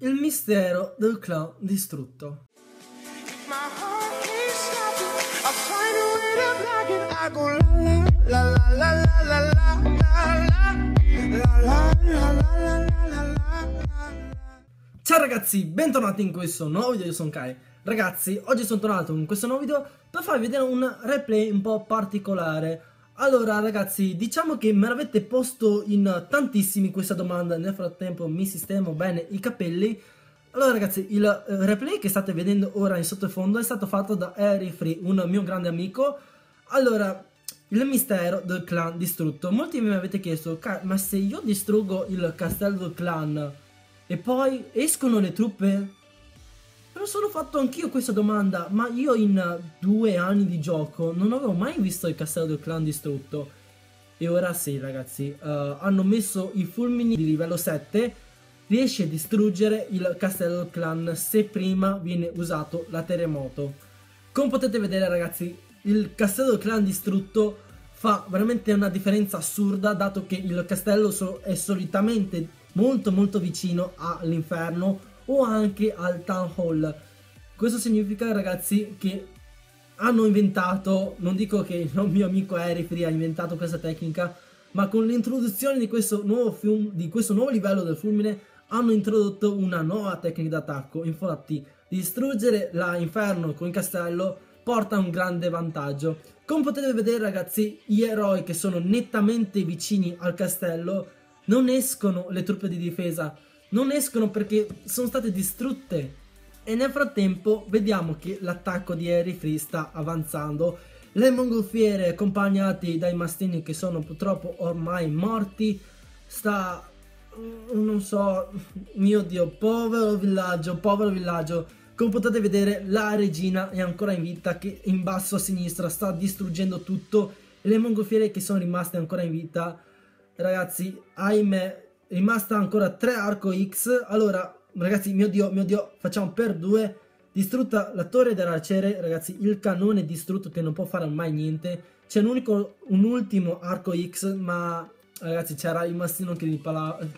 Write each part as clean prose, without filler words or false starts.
Il mistero del clan distrutto. Ciao ragazzi, bentornati in questo nuovo video, io sono Kai. Ragazzi, oggi sono tornato in questo nuovo video per farvi vedere un replay un po' particolare. Allora ragazzi, diciamo che me l'avete posto in tantissimi questa domanda, nel frattempo mi sistemo bene i capelli. Allora ragazzi, il replay che state vedendo ora in sottofondo è stato fatto da Harry, un mio grande amico. Allora, il mistero del clan distrutto. Molti mi avete chiesto, ma se io distruggo il castello del clan e poi escono le truppe? Me lo sono fatto anch'io questa domanda, ma io in 2 anni di gioco non avevo mai visto il castello del clan distrutto. E ora sì ragazzi, hanno messo i fulmini di livello 7, riesce a distruggere il castello del clan se prima viene usato la terremoto. Come potete vedere ragazzi, il castello del clan distrutto fa veramente una differenza assurda, dato che il castello è solitamente molto vicino all'inferno o anche al town hall. Questo significa ragazzi che hanno inventato, non dico che il mio amico Harry ha inventato questa tecnica, ma con l'introduzione di questo nuovo livello del fulmine hanno introdotto una nuova tecnica d'attacco. Infatti distruggere l'inferno con il castello porta un grande vantaggio. Come potete vedere ragazzi, gli eroi che sono nettamente vicini al castello non escono, le truppe di difesa non escono perché sono state distrutte. E nel frattempo vediamo che l'attacco di Harry sta avanzando. Le mongolfiere accompagnati dai mastini che sono purtroppo ormai morti non so, mio Dio, povero villaggio. Come potete vedere la regina è ancora in vita, che in basso a sinistra sta distruggendo tutto, e le mongolfiere che sono rimaste ancora in vita, ragazzi, ahimè, è rimasta ancora 3 arco X. Allora ragazzi, mio Dio, facciamo per 2. Distrutta la torre dell'arciere, ragazzi, il cannone è distrutto che non può fare mai niente. C'è un ultimo arco X, ma ragazzi c'era il mastino che gli parava il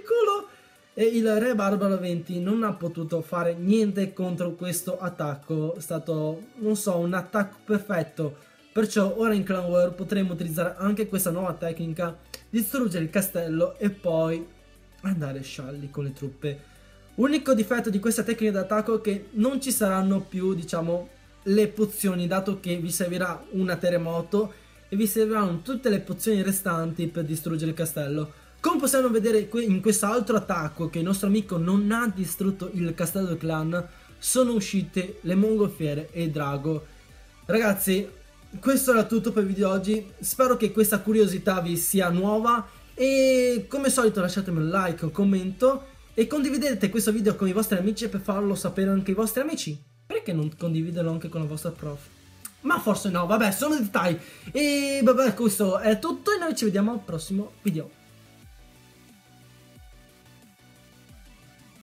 culo. E il re barbaro 20 non ha potuto fare niente contro questo attacco. È stato, non so, un attacco perfetto. Perciò ora in Clan War potremo utilizzare anche questa nuova tecnica, distruggere il castello e poi andare scialli con le truppe. Unico difetto di questa tecnica d'attacco è che non ci saranno più, diciamo, le pozioni, dato che vi servirà una terremoto e vi serviranno tutte le pozioni restanti per distruggere il castello. Come possiamo vedere in quest'altro attacco che il nostro amico non ha distrutto il castello del clan, sono uscite le mongolfiere e il drago. Ragazzi, questo era tutto per il video di oggi. Spero che questa curiosità vi sia nuova e come al solito lasciatemi un like, un commento e condividete questo video con i vostri amici per farlo sapere anche ai vostri amici. Perché non condividerlo anche con la vostra prof? Ma forse no, vabbè, sono dettagli. E vabbè, questo è tutto e noi ci vediamo al prossimo video.